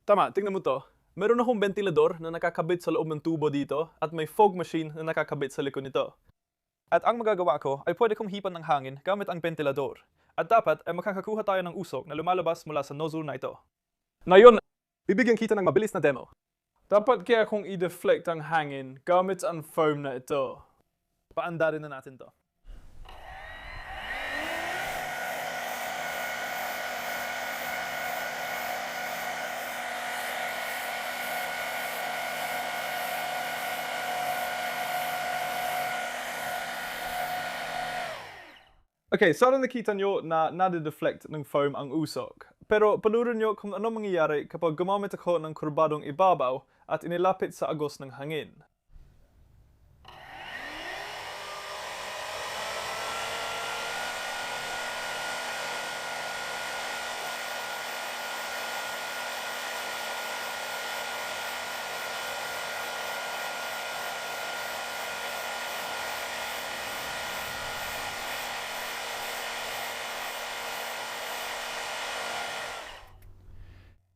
Tama, tingnan mo to. Meron akong ventilador na nakakabit sa loob ng tubo dito at may fog machine na nakakabit sa likod nito. At ang magagawa ko ay pwede kong hipan ng hangin gamit ang ventilador. At dapat ay makakakuha tayo ng usok na lumalabas mula sa nozzle na ito. Ngayon, bibigyan kita ng mabilis na demo. Dapat kaya kong i-deflect ang hangin gamit ang foam na ito. Paandarin na natin to. Okay, sana nakita nyo na nade-deflect ng foam ang usok. Pero panurin nyo kung ano mangyayari kapag gumamit ako ng kurbadong ibabaw at inilapit sa agos ng hangin.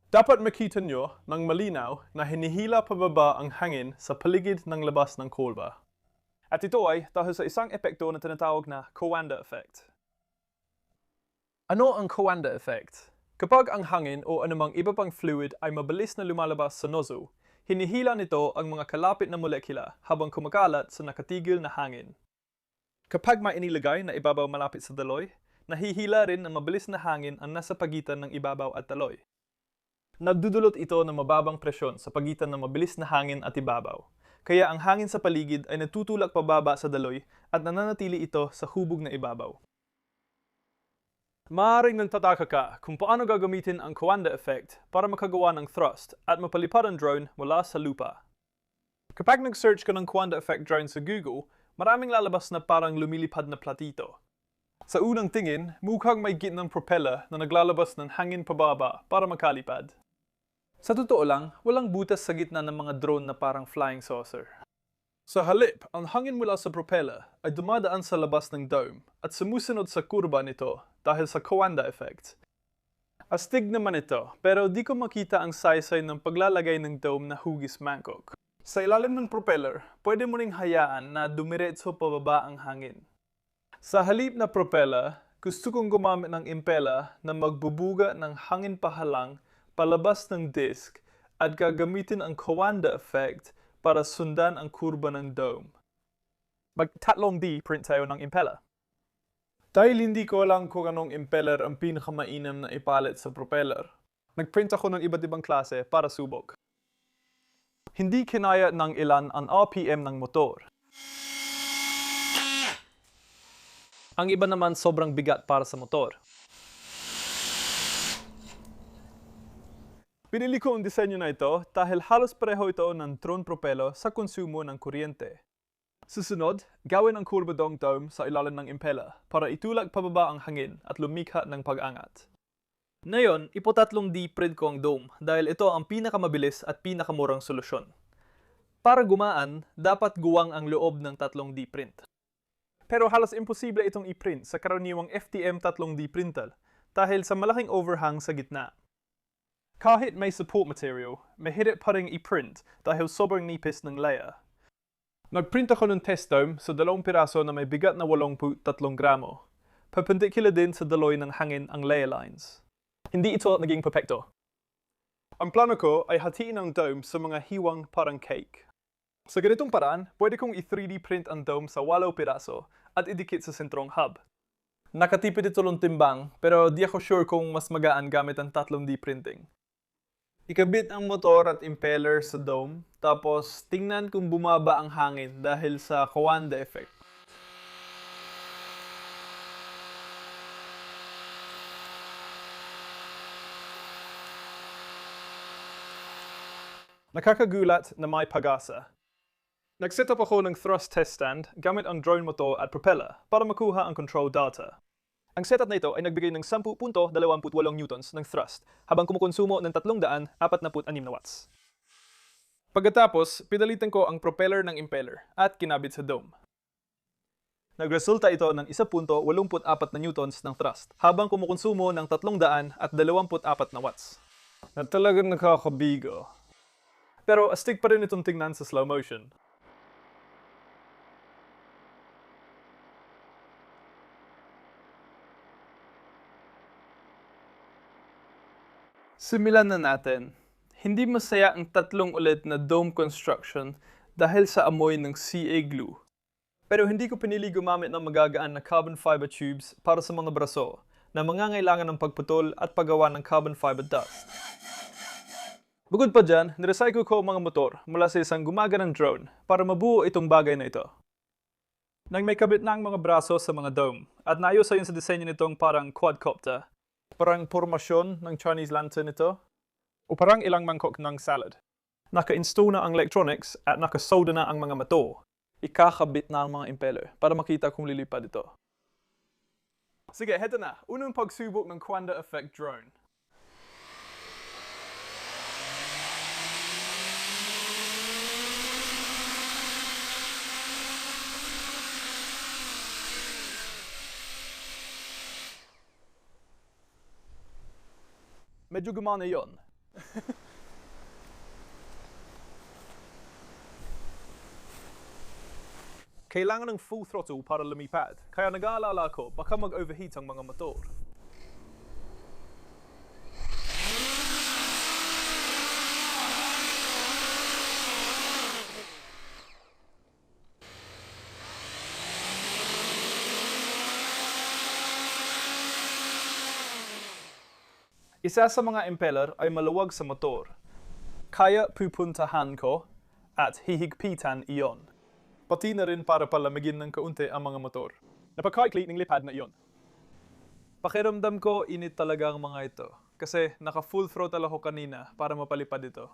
Dapat makita nyo ng malinaw na hinihila pababa ang hangin sa paligid ng labas ng kolba. At ito ay dahil sa isang epekto na tinatawag na Coanda effect. Ano ang Coanda effect? Kapag ang hangin o anumang iba pang fluid ay mabilis na lumalabas sa nozzle, hinihila nito ang mga kalapit na molekula habang kumakalat sa nakatigil na hangin. Kapag may inilagay na ibabaw malapit sa daloy, nahihila rin ng mabilis na hangin ang nasa pagitan ng ibabaw at daloy. Nagdudulot ito ng mababang presyon sa pagitan ng mabilis na hangin at ibabaw. Kaya ang hangin sa paligid ay natutulak pababa sa daloy at nananatili ito sa hubog na ibabaw. Maaaring nagtataka ka kung paano gagamitin ang Coanda effect para makagawa ng thrust at mapalipad ang drone mula sa lupa. Kapag nag-search ka ng Coanda effect drone sa Google, maraming lalabas na parang lumilipad na platito. Sa unang tingin, mukhang may gitnang propeller na naglalabas ng hangin pababa para makalipad. Sa totoo lang, walang butas sa gitna ng mga drone na parang flying saucer. Sa halip, ang hangin mula sa propeller ay dumadaan sa labas ng dome at sumusunod sa kurba nito dahil sa Coanda effect. Astig naman ito, pero di ko makita ang saysay ng paglalagay ng dome na hugis mangkok. Sa ilalim ng propeller, pwede mo ring hayaan na dumiretso pababa ang hangin. Sa halip na propeller, gusto kong gumamit ng impeller na magbubuga ng hangin pahalang palabas ng disk at gagamitin ang Coanda effect para sundan ang kurba ng dome. Mag-tatlong D print tayo ng impeller. Dahil hindi ko alam kung anong impeller ang pinakamainam na ipalit sa propeller, nagprint ako ng iba't ibang klase para subok. Hindi kinaya ng ilan ang RPM ng motor. Ang iba naman sobrang bigat para sa motor. Pinili ko ang disenyo na ito dahil halos pareho ito ng drone propeller sa konsumo ng kuryente. Susunod, gawin ang kurbadong dome sa ilalim ng impeller para itulak pababa ang hangin at lumikha ng pag-angat. Ngayon, ipatatlong D print ko ang dome dahil ito ang pinakamabilis at pinakamurang solusyon. Para gumaan, dapat guwang ang loob ng tatlong D print. Pero halos imposible itong i-print sa karaniwang FTM 3D printer dahil sa malaking overhang sa gitna. Kahit may support material, mahirap pa ring i-print dahil sobrang nipis ng layer. Nagprint ako ng test dome sa 2 piraso na may bigat na 83 gramo. Perpendicular din sa daloy ng hangin ang layer lines. Hindi ito naging perfecto. Ang plano ko ay hatiin ang dome sa mga hiwang parang cake. Sa ganitong paraan, pwede kong i-3D print ang dome sa 8 piraso at idikit sa sentrong hub. Nakatipid ito ng timbang, pero di ako sure kung mas magaan gamit ang 3D printing. Ikabit ang motor at impeller sa dome, tapos tingnan kung bumaba ang hangin dahil sa Coanda effect. Nakakagulat na may pag-asa. Nag-set up ako ng thrust test stand gamit ang drone motor at propeller para makuha ang control data. Ang setup na ito ay nagbigay ng 10.28 newtons ng thrust habang kumukonsumo ng 346 na watts. Pagkatapos, pinalitan ko ang propeller ng impeller at kinabit sa dome. Nagresulta ito ng 1.84 na newtons ng thrust habang kumukonsumo ng 324 na watts. Na talagang nakakabigo. Pero astig pa rin itong tingnan sa slow motion. Simulan na natin. Hindi masaya ang tatlong ulit na dome construction dahil sa amoy ng CA glue. Pero hindi ko pinili gumamit ng magagaan na carbon fiber tubes para sa mga braso na mangangailangan ng pagputol at paggawa ng carbon fiber dust. Bukod pa dyan, nirecycle ko ang mga motor mula sa isang gumaganang drone para mabuo itong bagay na ito. Nang may kabit na ang mga braso sa mga dome at naayos ayon sa disenyo nitong parang quadcopter, parang formasyon ng Chinese lantern ito, o parang ilang mangkok ng salad. Naka-install na ang electronics at nakasolder na ang mga motor. Ikakabit na ang mga impeller para makita kung lilipad ito. Sige, heto na. Unang pagsubok ng Coanda Effect drone. Medyo gumana yon. Kailangan ng full throttle para lumipad, kaya nag-aalala ko baka mag-overheat ang mga motor. Isa sa mga impeller ay maluwag sa motor. Kaya pupuntahan ko at hihigpitan iyon. Pati na rin para palamigin ng kaunti ang mga motor. Napakaikli ng lipad na iyon. Pakiramdam ko init talaga ang mga ito. Kasi naka-full throttle ako kanina para mapalipad ito.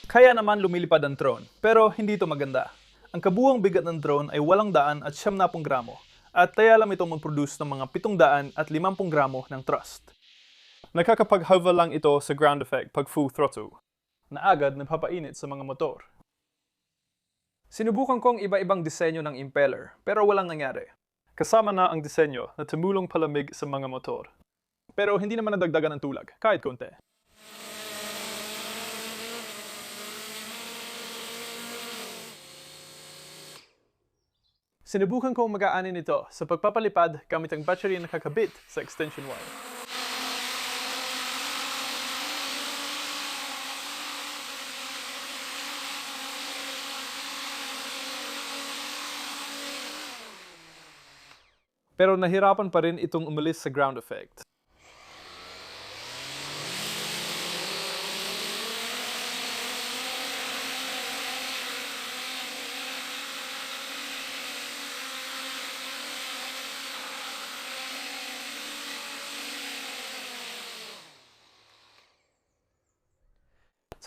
Kaya naman lumilipad ang drone, pero hindi ito maganda. Ang kabuuang bigat ng drone ay 800 at 70 gramo, at kaya lang itong mag-produce ng mga 700 at 50 gramo ng thrust. Nakakapag-hover lang ito sa ground effect pag full throttle, na agad napapainit sa mga motor. Sinubukan kong iba-ibang disenyo ng impeller, pero walang nangyari. Kasama na ang disenyo na tumulong palamig sa mga motor. Pero hindi naman nadagdagan ng tulag, kahit konti. Sinubukan kong mag-aanin ito sa pagpapalipad gamit ang battery na nakakabit sa extension wire. Pero nahirapan pa rin itong umalis sa ground effect.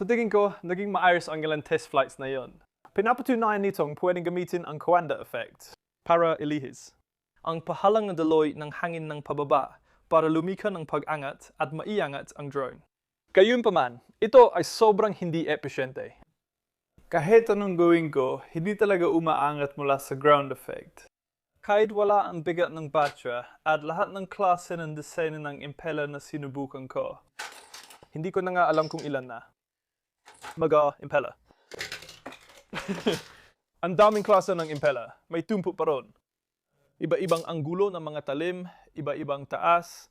Sa tingin ko, naging maayos ang ilang test flights na yon. Pinapatunayan nitong pwedeng gamitin ang Coanda effect para ilihis ang pahalang na daloy ng hangin ng pababa para lumika ng pag-angat at maiangat ang drone. Gayunpaman, ito ay sobrang hindi epesyente. Kahit anong gawin ko, hindi talaga umaangat mula sa ground effect. Kahit wala ang bigat ng batya at lahat ng klase ng disenyo ng impeller na sinubukan ko, hindi ko na nga alam kung ilan na. Impeller. Ang daming klase ng impeller, may tumpo pa ron. Iba-ibang anggulo ng mga talim, iba-ibang taas,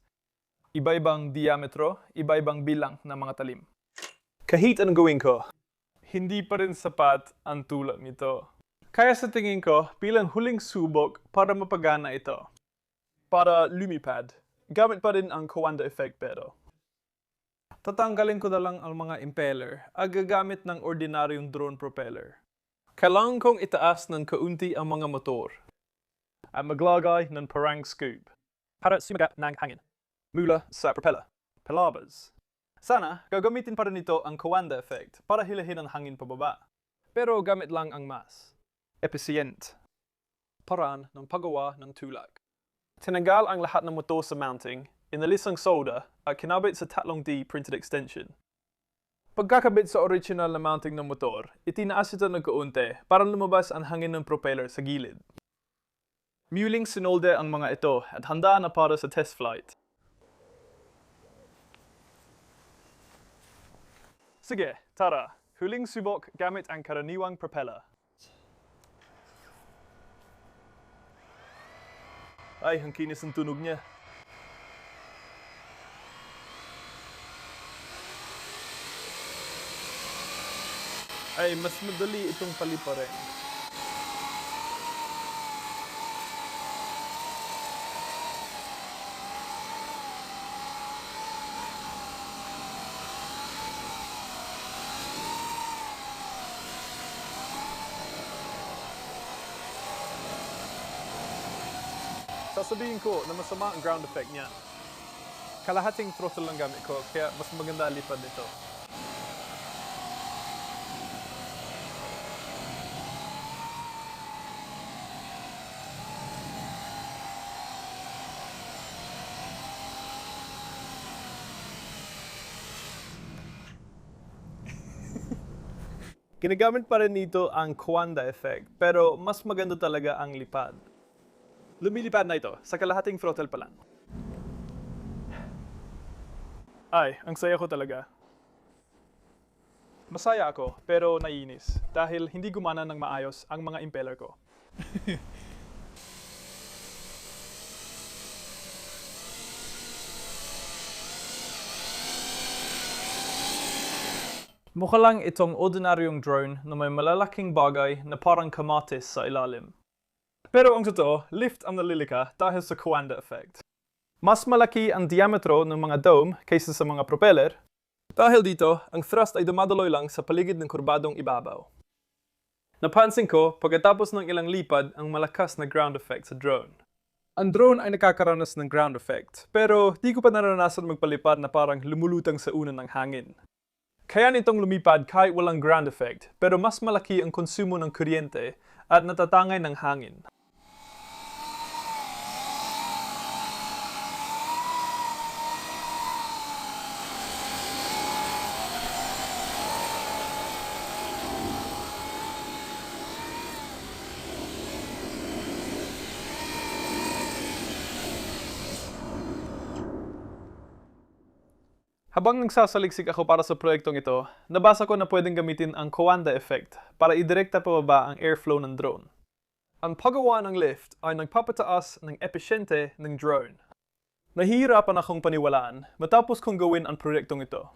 iba-ibang diametro, iba-ibang bilang ng mga talim. Kahit anong gawin ko, hindi pa rin sapat ang tulad nito. Kaya sa tingin ko, bilang huling subok para mapagana ito. Para lumipad, gamit pa rin ang Coanda effect pero. Tatanggalin ko na lang ang mga impeller at gagamit ng ordinaryong drone propeller. Kailangan kong itaas ng kaunti ang mga motor at maglagay ng parang scoop para sumagat ng hangin mula sa propeller, palabas, Sana, gagamitin pa rin ito ang Coanda effect para hilahin ang hangin pababa. Pero gamit lang ang mas efficient paraan ng paggawa ng tulak. Tinanggal ang lahat ng motor sa mounting, inalis ang solder at kinabit sa 3D printed extension. Pagkakabit sa original na mounting ng motor, itinaas ito ng kaunti para lumabas ang hangin ng propeller sa gilid. Muling sinolder ang mga ito at handa na para sa test flight. Sige, tara, huling subok gamit ang karaniwang propeller. Ay, ang kinis ng tunog niya. Ay, mas madali itong paliparin. Sasabihin ko na masama ang ground effect niya. Kalahating throttle lang gamit ko, kaya mas maganda lipad nito. Ginagamit pa rin dito ang Coanda effect, pero mas maganda talaga ang lipad. Lumilipad na ito sa kalahating throttle pa lang. Ay, ang saya ko talaga. Masaya ako, pero naiinis dahil hindi gumana ng maayos ang mga impeller ko. Mukha lang itong ordinaryong drone na may malalaking bagay na parang kamatis sa ilalim. Pero ang totoo, lift ang nalilika dahil sa Coanda effect. Mas malaki ang diametro ng mga dome kaysa sa mga propeller. Dahil dito, ang thrust ay dumadaloy lang sa paligid ng kurbadong ibabaw. Napansin ko pagkatapos ng ilang lipad ang malakas na ground effect sa drone. Ang drone ay nakakaranas ng ground effect, pero di ko pa naranasan magpalipad na parang lumulutang sa unan ng hangin. Kaya nitong lumipad kahit walang ground effect, pero mas malaki ang konsumo ng kuryente at natatangay ng hangin. Habang nagsasaliksik ako para sa proyektong ito, nabasa ko na pwedeng gamitin ang Coanda effect para idirekta pababa ang airflow ng drone. Ang paggawa ng lift ay nagpapataas ng episyente ng drone. Nahihirapan akong paniwalaan matapos kong gawin ang proyektong ito.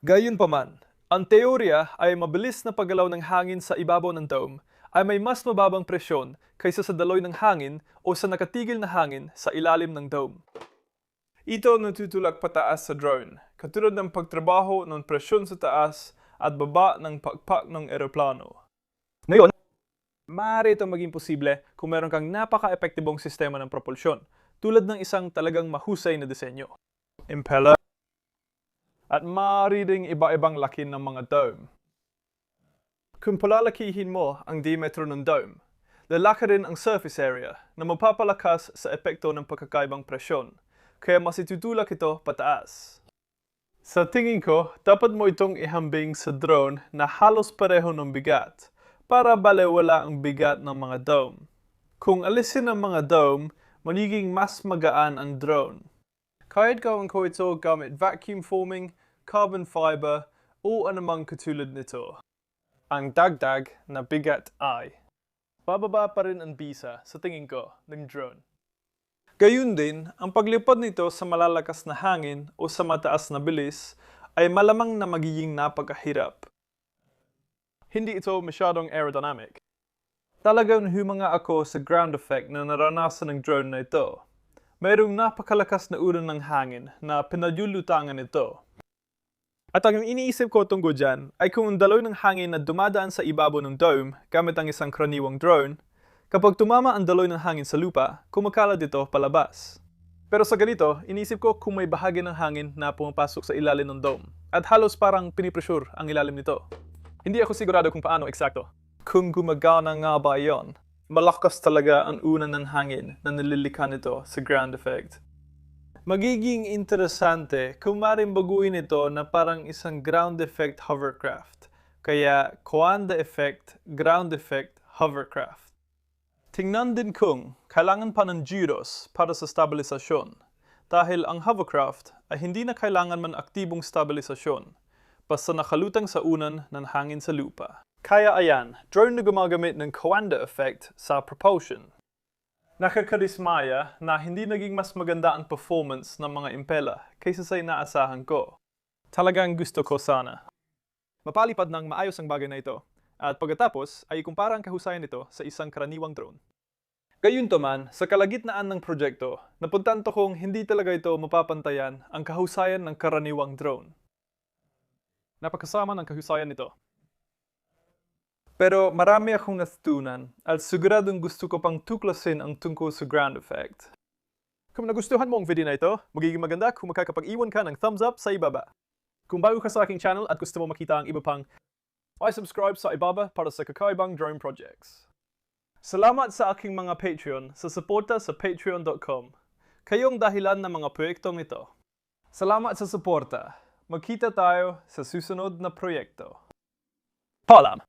Gayunpaman, ang teorya ay mabilis na paggalaw ng hangin sa ibabaw ng dome ay may mas mababang presyon kaysa sa daloy ng hangin o sa nakatigil na hangin sa ilalim ng dome. Ito natutulak pataas sa drone, katulad ng pagtrabaho ng presyon sa taas at baba ng pakpak ng eroplano. Ngayon, maaari itong maging posible kung meron kang napaka-epektibong sistema ng propulsyon, tulad ng isang talagang mahusay na disenyo. Impeller, at maaari ding iba-ibang laki ng mga dome. Kung palalakihin mo ang diametro ng dome, lalaki rin ang surface area na magpapalakas sa epekto ng pagkakaibang presyon, kaya mas itutulak ito pataas. Sa tingin ko, dapat mo itong ihambing sa drone na halos pareho ng bigat para balewala ang bigat ng mga dome. Kung alisin ang mga dome, magiging mas magaan ang drone. Kahit gawin ko ito gamit vacuum forming, carbon fiber, o anumang katulad nito. Ang dagdag na bigat ay bababa pa rin ang bisa sa tingin ko ng drone. Gayun din, ang paglipad nito sa malalakas na hangin o sa mataas na bilis ay malamang na magiging napakahirap. Hindi ito masyadong aerodynamic. Talagang humanga ako sa ground effect na naranasan ng drone na ito. Mayroong napakalakas na ulan ng hangin na pinadulutangan ito. At ang iniisip ko tungkol dyan ay kung ang daloy ng hangin na dumadaan sa ibabaw ng dome gamit ang isang karaniwang drone, kapag tumama ang daloy ng hangin sa lupa, kumakalat ito palabas. Pero sa ganito, inisip ko kung may bahagi ng hangin na pumapasok sa ilalim ng dome. At halos parang pinipressure ang ilalim nito. Hindi ako sigurado kung paano eksakto. Kung gumagana nga ba yon? Malakas talaga ang unan ng hangin na nililikha nito sa ground effect. Magiging interesante kung maring baguhin ito na parang isang ground effect hovercraft. Kaya Coanda effect, ground effect, hovercraft. Tingnan din kung kailangan pa ng gyros para sa stabilisasyon. Dahil ang hovercraft ay hindi na kailangan man aktibong stabilisasyon. Basta nakalutang sa unan ng hangin sa lupa. Kaya ayan, drone na gumagamit ng Coanda effect sa propulsion. Nakakarismaya na hindi naging mas maganda ang performance ng mga impela kaysa sa inaasahan ko. Talagang gusto ko sana. Mapalipad ng maayos ang bagay na ito, at pagkatapos ay ikumpara ang kahusayan nito sa isang karaniwang drone. Gayunpaman, sa kalagitnaan ng proyekto, napuntanto kong hindi talaga ito mapapantayan ang kahusayan ng karaniwang drone. Napakasama ng kahusayan nito. Pero marami akong natutunan at siguradong gusto ko pang tuklasin ang tungkol sa ground effect. Kung nagustuhan mo ang video na ito, magiging maganda kung makakapag-iwan ka ng thumbs up sa ibaba. Kung bago ka sa aking channel at gusto mo makita ang iba pang, subscribe sa ibaba para sa kakaibang drone projects. Salamat sa aking mga Patreon sa suporta sa patreon.com. Kayong dahilan ng mga proyektong ito. Salamat sa suporta. Magkita tayo sa susunod na proyekto. Paalam!